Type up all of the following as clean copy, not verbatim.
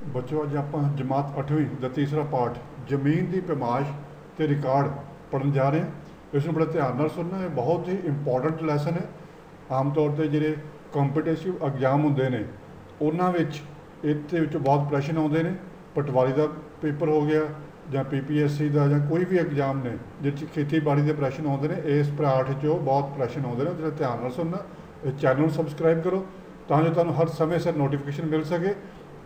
बच्चों अज आप जमात 8वीं का तीसरा पाठ जमीन की पैमाइश तो रिकॉर्ड पढ़न जा रहे हैं। इसमें बड़े ध्यान नाल सुनना, ये बहुत ही इंपॉर्टेंट लैसन है। आम तौर पर जो कॉम्पीटिटिव एग्जाम होंगे ने उन्होंने ये बहुत प्रश्न आते हैं। पटवारी का पेपर हो गया या PPSC का या कोई भी एग्जाम ने जिस खेतीबाड़ी के प्रश्न आते हैं, इस पाठ चो बहुत प्रश्न आते हैं। जो ध्यान नाल सुनना, चैनल सबसक्राइब करो तो जो तुहानूं हर समय सिर नोटिफिकेशन मिल सके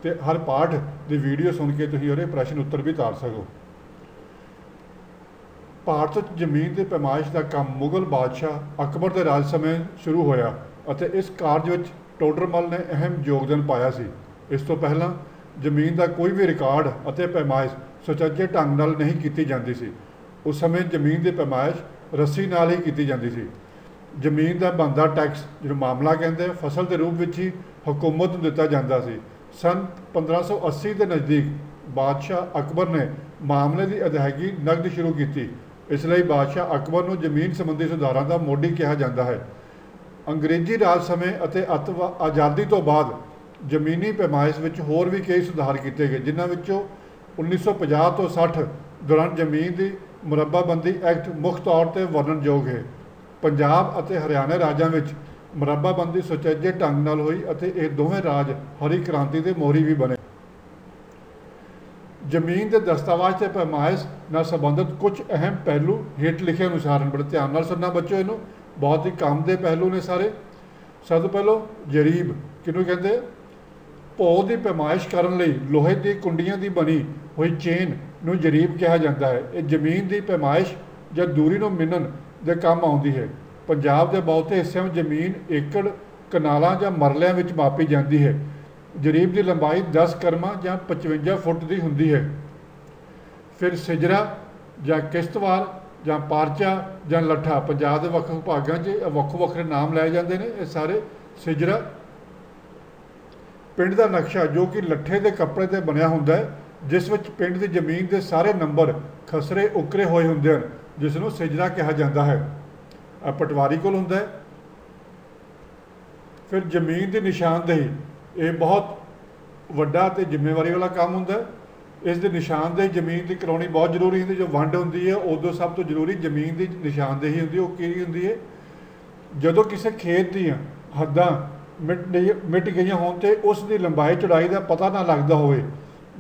तो हर पाठ की वीडियो सुन के तुम और प्रश्न उत्तर भी तार सको। भारत जमीन की पैमाइश का काम मुगल बादशाह अकबर के राज समय शुरू होया और इस कार्य में टोडरमल ने अहम योगदान पाया सी। इस तो पहला जमीन का कोई भी रिकॉर्ड और पैमाइश सुचੱਜੇ ढंग नाल नहीं की जाती सी। उस समय जमीन की पैमाइश रस्सी नाल ही की जाती सी। जमीन का बनता टैक्स जो मामला कहते हैं फसल के रूप में ही हुकूमत को दिता जाता सी। सन 1580 के नज़दीक बादशाह अकबर ने मामले की अदायगी नकद शुरू की। इसलिए बादशाह अकबर को जमीन संबंधी सुधारों का मोढी कहा जाता है। अंग्रेजी राज समय आज़ादी तो बाद जमीनी पैमाइश में होर भी कई सुधार किए गए, जिन्होंने 1950 तो 60 दौरान जमीन की मुरब्बाबंदी एक्ट मुख्य तौर पर वर्णनयोग है। पंजाब और हरियाणा राज्यों में मुरब्बाबंदी सुचੱਜੇ ढंग नाल हुई और ये दोवें राज हरी क्रांति के मोहरी भी बने। जमीन के दस्तावेज से पैमाइश नाल संबंधित कुछ अहम पहलू हेठ लिखे अनुसार हैं। बड़े ध्यान नाल सुनना बच्चों, इनू बहुत ही काम के पहलू ने सारे। सब तो पहलो जरीब किनू कहते, भो की पैमाइश करने लई लोहे की कुंडियां की बनी हुई चेन नू जरीब कहा जाता है। ये जमीन की पैमाइश या दूरी को मिनन के काम आती है। पंजाब के बहुते हिस्सों में जमीन एकड़ कनालों या मरलियां में मापी जाती है। जरीब की लंबाई 10 करमां या 55 फुट की होंदी है। फिर सिजरा या किश्तवाड़ या पारचा या लट्ठा, पंजाब के ਵੱਖ-ਵੱਖ भागों से ਵੱਖ-ਵੱਖਰੇ नाम लाए जाते हैं। ये सारे सिजरा पिंड का नक्शा जो कि लट्ठे के कपड़े से बनया होंदा है, जिस विच पिंड की जमीन के सारे नंबर खसरे उकरे हुए होंदे हैं, जिसनों सिजरा कहा जाता है। पटवारी कोल होंदा है। फिर जमीन की निशानदेही, ये बहुत वड्डा ते जिम्मेवारी वाला काम होंदा है। इस दी निशानदेही जमीन की कराउणी बहुत जरूरी होंदी। जो वंड होंदी है उदों सब तो जरूरी जमीन की निशानदेही होंदी। वो की होंदी है, जदों किसी खेत दी हद्दां मिट गई होण ते उस दी लंबाई चौड़ाई का पता ना लगता होवे,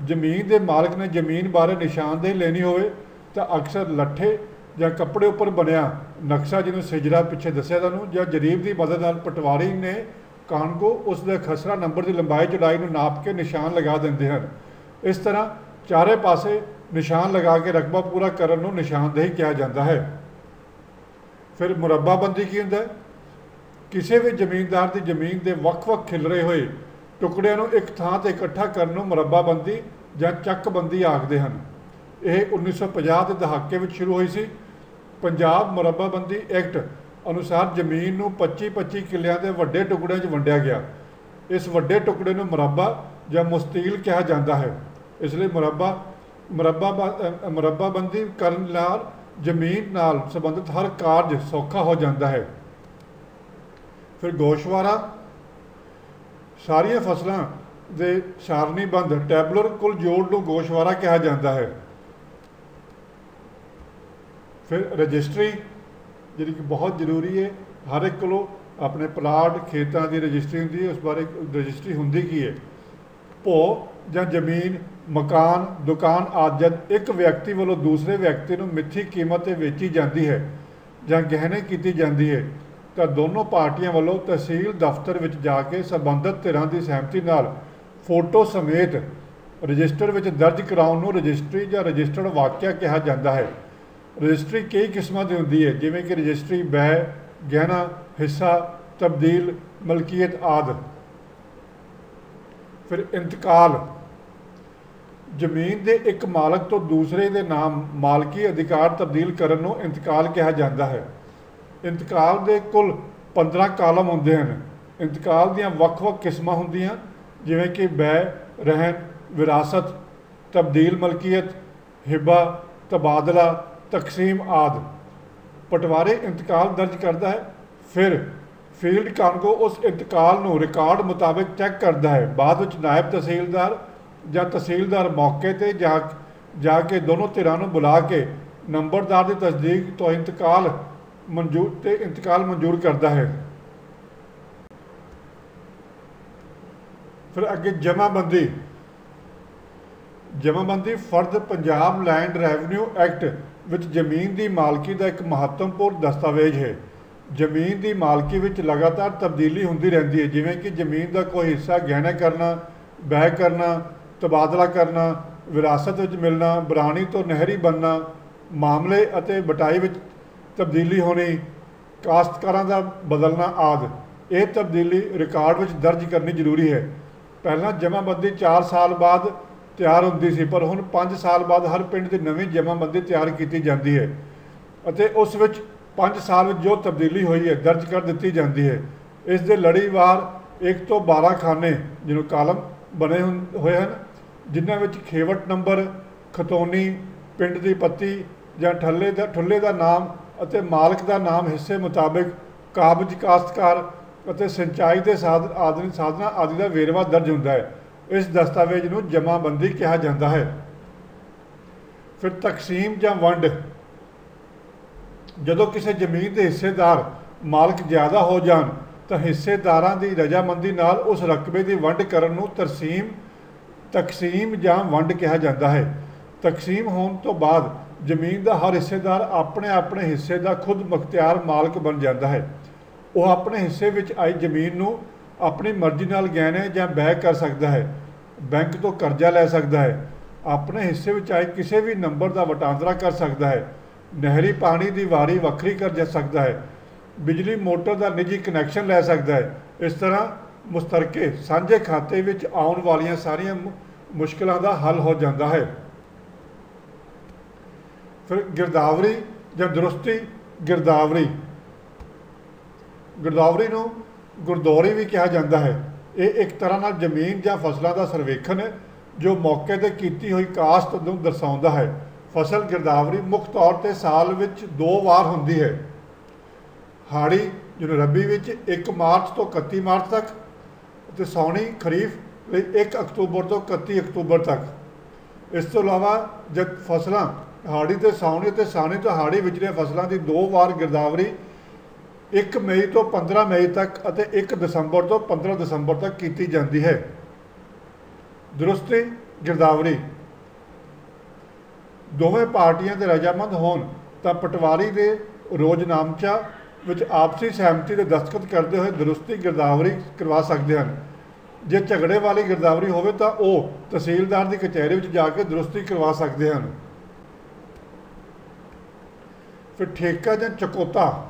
जमीन के मालक ने जमीन बारे निशानदेही लेनी होवे तो अक्सर लट्ठे या कपड़े उपर बनया नक्शा, जिन्होंने सिजरा पिछे दसिया तुहानूं, या जरीब की मदद नाल पटवारी ने कान को उसके खसरा नंबर की लंबाई चौड़ाई को नाप के निशान लगा देंगे हैं। इस तरह चारे पासे निशान लगा के रकबा पूरा करने को निशानदेही कहा जाता है। फिर मुरब्बाबंदी की होंदा है, किसी भी जमीनदार की जमीन के ਵੱਖ-ਵੱਖ खिलरे हुए टुकड़िਆਂ ਨੂੰ एक थां ते इकट्ठा करने ਨੂੰ मुरब्बाबंदी या ਚੱਕਬੰਦੀ आखते हैं। यह 1950 के दहाके में शुरू हुई सी। पंजाब मुरब्बाबंदी एक्ट अनुसार जमीन को 25-25 किलियां के वड्डे टुकड़िਆਂ 'ਚ वंडिया गया। इस वड्डे टुकड़े को मुरब्बा या मुस्तील कहा जाता है। इसलिए मुरब्बाबंदी करने नाल जमीन नाल संबंधित हर कार्य सौखा हो जाता है। फिर गोशवारा, सारिया फसलों के सारणीबंद टैबलर कुल जोड़ को गोशवारा कहा जाता है। फिर रजिस्ट्री जी कि बहुत जरूरी है, हर एक को अपने प्लाट खेतों की रजिस्ट्री होंगी, उस बारे रजिस्ट्री होंगी की है। भो या जमीन मकान दुकान आदि जब एक व्यक्ति वालों दूसरे व्यक्ति को मिथी कीमत पर वेची जाती है या गहने की जाती है तो दोनों पार्टियां वालों तहसील दफ्तर में जाके संबंधित धिरां की सहमति नाल फोटो समेत रजिस्टर में दर्ज कराउण नूं रजिस्ट्री या रजिस्टर्ड वाक्या कहा जाता है। रजिस्ट्री कई किस्मां की होंदी है, जिवें कि रजिस्ट्री बै गहना हिस्सा तब्दील मलकीयत आदि। फिर इंतकाल, जमीन के एक मालक तो दूसरे के नाम मालकी अधिकार तब्दील करने को इंतकाल कहा जाता है। इंतकाल के कुल 15 कालम होंदे हैं। इंतकाल दीयां ਵੱਖ-ਵੱਖ किस्मां होंदियां, जिवें कि बै रहन विरासत तब्दील मलकीयत हिबा तबादला तकसीम आदि। पटवारी इंतकाल दर्ज करता है। फिर फील्ड कानगो उस इंतकाल को रिकॉर्ड मुताबिक चैक करता है। बाद में नायब तहसीलदार ਜਾਂ ਤਹਿਸੀਲਦਾਰ ਮੌਕੇ ਤੇ ਜਾ ਕੇ ਦੋਨੋਂ ਧਿਰਾਂ ਨੂੰ ਬੁਲਾ ਕੇ ਨੰਬਰਦਾਰ ਦੀ ਤਸਦੀਕ ਤੋਂ ਇੰਤਕਾਲ ਮਨਜ਼ੂਰ ਕਰਦਾ ਹੈ। ਫਿਰ ਅੱਗੇ ਜਮ੍ਹਾਂਬੰਦੀ ਫਰਦ ਪੰਜਾਬ ਲੈਂਡ ਰੈਵਨਿਊ ਐਕਟ ਵਿੱਚ ਜ਼ਮੀਨ ਦੀ ਮਾਲਕੀ ਦਾ ਇੱਕ ਮਹੱਤਵਪੂਰਨ ਦਸਤਾਵੇਜ਼ ਹੈ। ਜ਼ਮੀਨ ਦੀ ਮਾਲਕੀ ਵਿੱਚ ਲਗਾਤਾਰ ਤਬਦੀਲੀ ਹੁੰਦੀ ਰਹਿੰਦੀ ਹੈ, ਜਿਵੇਂ ਕਿ ਜ਼ਮੀਨ ਦਾ ਕੋਈ ਹਿੱਸਾ ਗਹਿਣੇ ਕਰਨਾ, ਬੈਅ ਕਰਨਾ, ਤਬਾਦਲਾ ਕਰਨਾ, ਵਿਰਾਸਤ ਵਿੱਚ ਮਿਲਣਾ, ਬਰਾਣੀ ਤੋਂ ਨਹਿਰੀ ਬਣਨਾ, ਮਾਮਲੇ ਅਤੇ ਬਟਾਈ ਵਿੱਚ ਤਬਦੀਲੀ ਹੋਣੀ, ਕਾਸ਼ਤਕਾਰਾਂ ਦਾ ਬਦਲਣਾ ਆਦਿ। ਇਹ ਤਬਦੀਲੀ ਰਿਕਾਰਡ ਵਿੱਚ ਦਰਜ ਕਰਨੀ ਜ਼ਰੂਰੀ ਹੈ। ਪਹਿਲਾਂ ਜਮ੍ਹਾਂਬੰਦੀ 4 ਸਾਲ ਬਾਅਦ ਤਿਆਰ ਹੁੰਦੀ ਸੀ, ਪਰ ਹੁਣ 5 ਸਾਲ ਬਾਅਦ ਹਰ ਪਿੰਡ ਦੀ ਨਵੀਂ ਜਮ੍ਹਾਂਬੰਦੀ ਤਿਆਰ ਕੀਤੀ ਜਾਂਦੀ ਹੈ ਅਤੇ ਉਸ ਵਿੱਚ 5 ਸਾਲ ਵਿੱਚ ਜੋ ਤਬਦੀਲੀ ਹੋਈ ਹੈ ਦਰਜ ਕਰ ਦਿੱਤੀ ਜਾਂਦੀ ਹੈ। ਇਸ ਦੇ ਲੜੀਵਾਰ 1 ਤੋਂ 12 ਖਾਨੇ ਜਿਹਨੂੰ ਕਾਲਮ ਬਣੇ ਹੋਏ ਹਨ, ਜਿਨ੍ਹਾਂ ਵਿੱਚ ਖੇਵਟ ਨੰਬਰ, ਖਤੌਨੀ, ਪਿੰਡ ਦੀ ਪੱਤੀ ਜਾਂ ਠੁੱਲੇ ਦਾ ਨਾਮ ਅਤੇ ਮਾਲਕ ਦਾ ਨਾਮ ਹਿੱਸੇ ਮੁਤਾਬਕ ਕਾਬਜ਼ ਕਾਸ਼ਤਕਾਰ ਅਤੇ ਸਿੰਚਾਈ ਦੇ ਸਾਧਨਾਂ ਆਦਿ ਦਾ ਵੇਰਵਾ ਦਰਜ ਹੁੰਦਾ ਹੈ। ਇਸ ਦਸਤਾਵੇਜ਼ ਨੂੰ ਜਮ੍ਹਾਂਬੰਦੀ ਕਿਹਾ ਜਾਂਦਾ ਹੈ। ਫਿਰ ਤਕਸੀਮ ਜਾਂ ਵੰਡ। ਜਦੋਂ ਕਿਸੇ ਜ਼ਮੀਨ ਦੇ ਹਿੱਸੇਦਾਰ ਮਾਲਕ ਜ਼ਿਆਦਾ ਹੋ ਜਾਣ ਤਾਂ ਹਿੱਸੇਦਾਰਾਂ ਦੀ ਰਜ਼ਾਮੰਦੀ ਨਾਲ ਉਸ ਰਕਬੇ ਦੀ ਵੰਡ ਕਰਨ ਨੂੰ ਤਕਸੀਮ ਜਾਂ ਵੰਡ ਕਿਹਾ ਜਾਂਦਾ ਹੈ। ਤਕਸੀਮ ਹੋਣ ਤੋਂ ਬਾਅਦ ਜ਼ਮੀਨ ਦਾ ਹਰ ਹਿੱਸੇਦਾਰ ਆਪਣੇ ਹਿੱਸੇ ਦਾ ਖੁਦ ਮੁਖਤਿਆਰ ਮਾਲਕ ਬਣ ਜਾਂਦਾ ਹੈ। ਉਹ ਆਪਣੇ ਹਿੱਸੇ ਵਿੱਚ ਆਈ ਜ਼ਮੀਨ ਨੂੰ ਆਪਣੀ ਮਰਜ਼ੀ ਨਾਲ ਗਹਿਣੇ ਜਾਂ ਬੈਅ ਕਰ ਸਕਦਾ ਹੈ, ਬੈਂਕ ਤੋਂ ਕਰਜ਼ਾ ਲੈ ਸਕਦਾ ਹੈ, ਆਪਣੇ ਹਿੱਸੇ ਵਿੱਚ ਆਏ ਕਿਸੇ ਵੀ ਨੰਬਰ ਦਾ ਵਟਾਂਦਰਾ ਕਰ ਸਕਦਾ ਹੈ, ਨਹਿਰੀ ਪਾਣੀ ਦੀ ਵਾਰੀ ਵੱਖਰੀ ਕਰ ਸਕਦਾ ਹੈ, ਬਿਜਲੀ ਮੋਟਰ ਦਾ ਨਿੱਜੀ ਕਨੈਕਸ਼ਨ ਲੈ ਸਕਦਾ ਹੈ। ਇਸ ਤਰ੍ਹਾਂ ਮੁਸ਼ਤਰਕੇ ਸਾਂਝੇ ਖਾਤੇ ਵਿੱਚ ਆਉਣ ਵਾਲੀਆਂ ਸਾਰੀਆਂ ਮੁਸ਼ਕਿਲਾਂ ਦਾ ਹੱਲ ਹੋ ਜਾਂਦਾ ਹੈ। ਫਿਰ ਗਿਰਦਾਵਰੀ ਜਾਂ ਦਰੁਸਤੀ। ਗਿਰਦਾਵਰੀ ਨੂੰ ਗੁਰਦੌਰੀ ਵੀ ਕਿਹਾ ਜਾਂਦਾ ਹੈ। ਇਹ ਇੱਕ ਤਰ੍ਹਾਂ ਨਾਲ ਜ਼ਮੀਨ ਜਾਂ ਫਸਲਾਂ ਦਾ ਸਰਵੇਖਣ ਹੈ ਜੋ ਮੌਕੇ 'ਤੇ ਕੀਤੀ ਹੋਈ ਕਾਸ਼ਤ ਨੂੰ ਦਰਸਾਉਂਦਾ ਹੈ। ਫਸਲ ਗਿਰਦਾਵਰੀ ਮੁੱਖ ਤੌਰ 'ਤੇ ਸਾਲ ਵਿੱਚ 2 ਵਾਰ ਹੁੰਦੀ ਹੈ। ਹਾੜੀ ਜਿਹਨੂੰ ਰੱਬੀ ਵਿੱਚ 1 ਮਾਰਚ ਤੋਂ 31 ਮਾਰਚ ਤੱਕ ਅਤੇ ਸਾਉਣੀ ਖਰੀਫ ਲਈ 1 ਅਕਤੂਬਰ ਤੋਂ 31 ਅਕਤੂਬਰ ਤੱਕ। ਇਸ ਤੋਂ ਇਲਾਵਾ ਜਦ ਫਸਲਾਂ ਹਾੜੀ ਅਤੇ ਸਾਉਣੀ ਅਤੇ ਸਾਉਣੀ ਤੋਂ ਹਾੜੀ ਵਿਚਲੀਆਂ ਫਸਲਾਂ ਦੀ 2 ਵਾਰ ਗਿਰਦਾਵਰੀ 1 ਮਈ ਤੋਂ 15 ਮਈ ਤੱਕ ਅਤੇ 1 ਦਸੰਬਰ ਤੋਂ 15 ਦਸੰਬਰ ਤੱਕ ਕੀਤੀ ਜਾਂਦੀ ਹੈ। ਦਰੁਸਤੀ ਗਿਰਦਾਵਰੀ ਦੋਵੇਂ ਪਾਰਟੀਆਂ ਦੇ ਰਜ਼ਾਮੰਦ ਹੋਣ ਤਾਂ ਪਟਵਾਰੀ ਦੇ ਰੋਜ਼ਨਾਮਚਾ ਵਿੱਚ ਆਪਸੀ ਸਹਿਮਤੀ ਦੇ ਦਸਤਖਤ ਕਰਦੇ ਹੋਏ ਦਰੁਸਤੀ ਗਿਰਦਾਵਰੀ ਕਰਵਾ ਸਕਦੇ ਹਨ। ਜੇ ਝਗੜੇ ਵਾਲੀ ਗਿਰਦਾਵਰੀ ਹੋਵੇ ਤਾਂ ਉਹ ਤਹਿਸੀਲਦਾਰ ਦੀ ਕਚਹਿਰੀ ਵਿੱਚ ਜਾ ਕੇ ਦਰੁਸਤੀ ਕਰਵਾ ਸਕਦੇ ਹਨ। ਫਿਰ ਠੇਕਾ ਜਾਂ ਚਕੋਤਾ।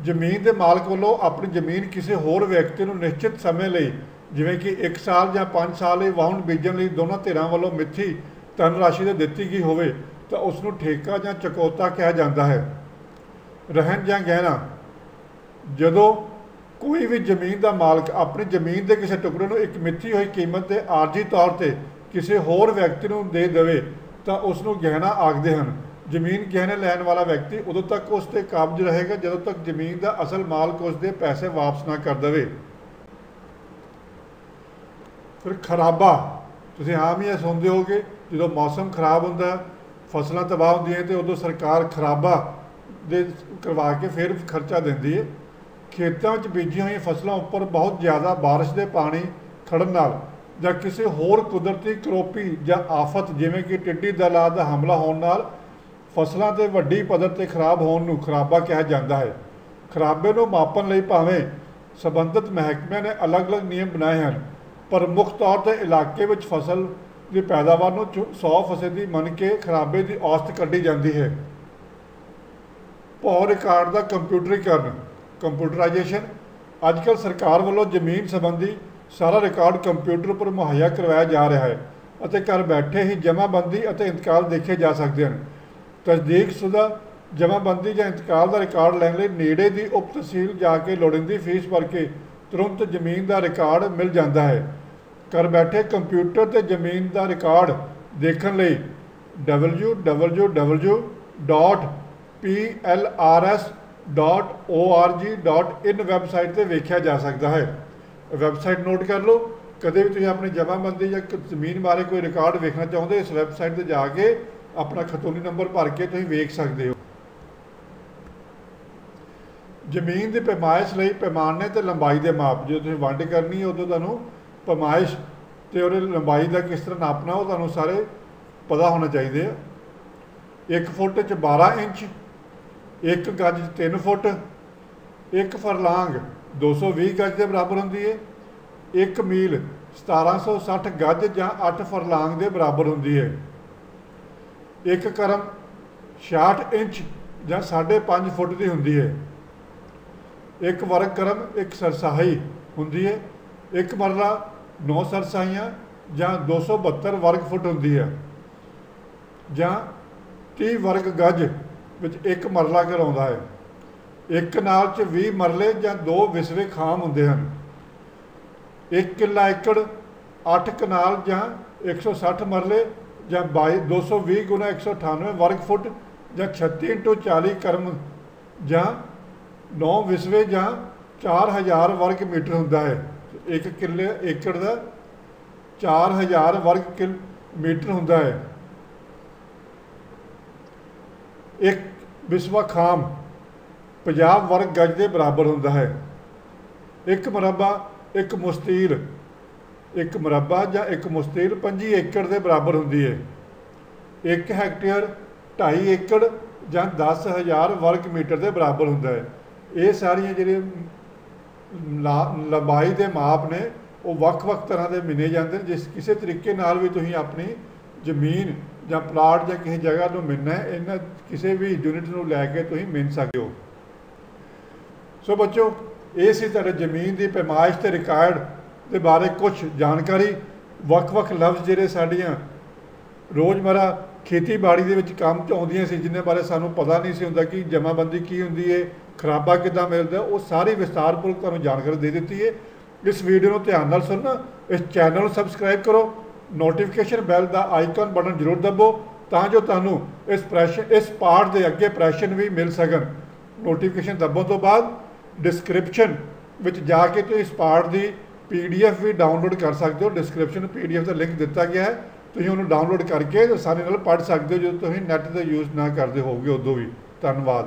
ਜ਼ਮੀਨ ਦੇ ਮਾਲਕ ਵੱਲੋਂ ਆਪਣੀ ਜ਼ਮੀਨ ਕਿਸੇ ਹੋਰ ਵਿਅਕਤੀ ਨੂੰ ਨਿਸ਼ਚਿਤ ਸਮੇਂ ਲਈ, ਜਿਵੇਂ ਕਿ 1 ਸਾਲ ਜਾਂ 5 ਸਾਲ ਲਈ ਵਾਹੁਣ ਬੀਜਣ ਲਈ ਦੋਨਾਂ ਧਿਰਾਂ ਵੱਲੋਂ ਮਿੱਥੀ ਧਨ ਰਾਸ਼ੀ ਦੇ ਦਿੱਤੀ ਗਈ ਹੋਵੇ ਤਾਂ ਉਸ ਨੂੰ ਠੇਕਾ ਜਾਂ ਚਕੋਤਾ ਕਿਹਾ ਜਾਂਦਾ ਹੈ। ਰਹਿਣ ਜਾਂ ਗਹਿਣਾ। ਜਦੋਂ ਕੋਈ ਵੀ ਜ਼ਮੀਨ ਦਾ ਮਾਲਕ ਆਪਣੀ ਜ਼ਮੀਨ ਦੇ ਕਿਸੇ ਟੁਕੜੇ ਨੂੰ ਇੱਕ ਮਿੱਥੀ ਹੋਈ ਕੀਮਤ 'ਤੇ ਆਰਜ਼ੀ ਤੌਰ 'ਤੇ ਕਿਸੇ ਹੋਰ ਵਿਅਕਤੀ ਨੂੰ ਦੇ ਦੇਵੇ ਤਾਂ ਉਸ ਨੂੰ ਗਹਿਣਾ ਆਖਦੇ ਹਨ। ਜ਼ਮੀਨ ਗਹਿਣੇ ਲੈਣ ਵਾਲਾ ਵਿਅਕਤੀ ਉਦੋਂ ਤੱਕ ਉਸ 'ਤੇ ਕਾਬਜ਼ ਰਹੇਗਾ ਜਦੋਂ ਤੱਕ ਜ਼ਮੀਨ ਦਾ ਅਸਲ ਮਾਲਕ ਉਸ ਦੇ ਪੈਸੇ ਵਾਪਸ ਨਾ ਕਰ ਦੇਵੇ। ਫਿਰ ਖਰਾਬਾ। ਤੁਸੀਂ ਆਮ ਹੀ ਇਹ ਸੁਣਦੇ ਹੋਗੇ, ਜਦੋਂ ਮੌਸਮ ਖਰਾਬ ਹੁੰਦਾ, ਫਸਲਾਂ ਤਬਾਹ ਹੁੰਦੀਆਂ ਤੇ ਉਦੋਂ ਸਰਕਾਰ ਖਰਾਬਾ ਦੇ ਕਰਵਾ ਕੇ ਫਿਰ ਖਰਚਾ ਦਿੰਦੀ ਹੈ। ਖੇਤਾਂ ਵਿੱਚ ਬੀਜੀਆਂ ਹੋਈਆਂ ਫਸਲਾਂ ਉੱਪਰ ਬਹੁਤ ਜ਼ਿਆਦਾ ਬਾਰਿਸ਼ ਦੇ ਪਾਣੀ ਖੜਨ ਨਾਲ ਜਾਂ ਕਿਸੇ ਹੋਰ ਕੁਦਰਤੀ ਕਰੋਪੀ ਜਾਂ ਆਫਤ ਜਿਵੇਂ ਕਿ ਟਿੱਡੀ ਦਲ ਦਾ ਹਮਲਾ ਹੋਣ ਨਾਲ ਫਸਲਾਂ 'ਤੇ ਵੱਡੀ ਪੱਧਰ 'ਤੇ ਖਰਾਬ ਹੋਣ ਨੂੰ ਖਰਾਬਾ ਕਿਹਾ ਜਾਂਦਾ ਹੈ। ਖਰਾਬੇ ਨੂੰ ਮਾਪਣ ਲਈ ਭਾਵੇਂ ਸੰਬੰਧਿਤ ਮਹਿਕਮਿਆਂ ਨੇ ਅਲੱਗ-ਅਲੱਗ ਨਿਯਮ ਬਣਾਏ ਹਨ, ਪਰ ਮੁੱਖ ਤੌਰ 'ਤੇ ਇਲਾਕੇ ਵਿੱਚ ਫਸਲ ਦੀ ਪੈਦਾਵਾਰ ਨੂੰ 100% ਮੰਨ ਕੇ ਖਰਾਬੇ ਦੀ ਔਸਤ ਕੱਢੀ ਜਾਂਦੀ ਹੈ। ਭੌ ਰਿਕਾਰਡ ਦਾ ਕੰਪਿਊਟਰੀਕਰਨ, ਕੰਪਿਊਟਰਾਈਜੇਸ਼ਨ। ਅੱਜ ਕੱਲ੍ਹ ਸਰਕਾਰ ਵੱਲੋਂ ਜ਼ਮੀਨ ਸੰਬੰਧੀ ਸਾਰਾ ਰਿਕਾਰਡ ਕੰਪਿਊਟਰ ਉੱਪਰ ਮੁਹੱਈਆ ਕਰਵਾਇਆ ਜਾ ਰਿਹਾ ਹੈ ਅਤੇ ਘਰ ਬੈਠੇ ਹੀ ਜਮ੍ਹਾਂਬੰਦੀ ਅਤੇ ਇੰਤਕਾਲ ਦੇਖੇ ਜਾ ਸਕਦੇ ਹਨ। ਤਸਦੀਕਸ਼ੁਦਾ ਜਮ੍ਹਾਂਬੰਦੀ ਜਾਂ ਇੰਤਕਾਲ ਦਾ ਰਿਕਾਰਡ ਲੈਣ ਲਈ ਨੇੜੇ ਦੀ ਉਪ ਤਹਿਸੀਲ ਜਾ ਕੇ ਲੋੜੀਂਦੀ ਫੀਸ ਭਰ ਕੇ ਤੁਰੰਤ ਜ਼ਮੀਨ ਦਾ ਰਿਕਾਰਡ ਮਿਲ ਜਾਂਦਾ ਹੈ। ਘਰ ਬੈਠੇ ਕੰਪਿਊਟਰ ਤੇ ਜ਼ਮੀਨ ਦਾ ਰਿਕਾਰਡ ਦੇਖਣ ਲਈ www.plrs.org.in ਵੈਬਸਾਈਟ 'ਤੇ ਵੇਖਿਆ ਜਾ ਸਕਦਾ ਹੈ। ਵੈਬਸਾਈਟ ਨੋਟ ਕਰ ਲਓ, कदे भी तुसीं अपनी जमाबंदी या जमीन बारे कोई रिकॉर्ड वेखना चाहुंदे इस वैबसाइट ते जाके अपना खतौनी नंबर भर के तुसीं वेख सकदे हो। जमीन की पैमाइश लई पैमाने ते लंबाई के माप, जो तुसीं वंड करनी है उदों तुहानूं पैमाइश ते उहदी लंबाई का किस तरह नापना वो तुहानूं सारे पता होना चाहिए। 1 फुट च 12 इंच, 1 गज 3 फुट, 1 फरलांग 220 गज के बराबर होंदी है, 1 मील 1760 गज या 8 फरलांग के बराबर होंदी है, 1 करम 66 इंच या 5.5 फुट की होंदी है, 1 वर्ग करम 1 सरसाही होंदी है, 1 मरला 9 सरसाहियाँ या 272 वर्ग फुट होंदी है, या 30 वर्ग गज विच 1 मरला कहलाउंदा है, 1 कनाल च 20 मरले या 2 विसवे खाम होंदे हन, 1 किला एकड़ 8 कनाल या 160 मरले या 220 गुना 198 वर्ग फुट या 36 × 40 करम या 9 विसवे या 4000 वर्ग मीटर होंदा है। 1 किले एकड़ का 4000 वर्ग मीटर होंदा है। 1 विसवा खाम 50 वर्ग गज के बराबर होंदा है। 1 मुरब्बा 1 मुस्तील 1 मुरब्बा या 1 मुस्तील 25 एकड़ के बराबर होंदी है। 1 हैक्टेयर 2.5 एकड़ या 10,000 वर्ग मीटर के बराबर होंदा है। ये सारियां जिहड़ियां लंबाई के माप ने वो वक्-वक् तरह के मिने जाते हैं। जिस किसी तरीके नाल भी तुसीं अपनी जमीन या प्लाट या किसी जगह को मिनना है, इन्हां किसी भी यूनिट को लैके तुसीं मिन सकते हो। सो बच्चों, ये सी तुहाडे जमीन की पैमाइश ते रिकॉर्ड के बारे कुछ जानकारी। वक्-वक् लफ्ज़ जिहड़े साडियां रोज़मर्रा खेतीबाड़ी दे विच काम च आउंदियां सी, जिन्हां बारे सानूं पता नहीं सी हुंदा कि जमाबंदी की हुंदी है, खराबा किद्दां मिलदा, वो सारी विस्तारपूर्वक तुहानूं जानकारी दे दी है। इस वीडियो को ध्यान नाल सुनना, इस चैनल को सबसक्राइब करो, नोटिफिकेशन बैल का आइकन बटन जरूर दबो तां जो तुहानूं इस पार्ट के अगे प्रैशन भी मिल सकन। नोटिफिकेशन दबों तो बाद डिस्क्रिप्शन विच जाके तुसीं इस पार्ट की PDF भी डाउनलोड कर सकते हो। डिस्क्रिप्शन PDF का लिंक दिता गया है, तुसीं उन्होंने डाउनलोड करके आसानी नाल पढ़ सकते हो जो तुसीं नैट का यूज़ ना करते होगे उदों भी। धन्यवाद।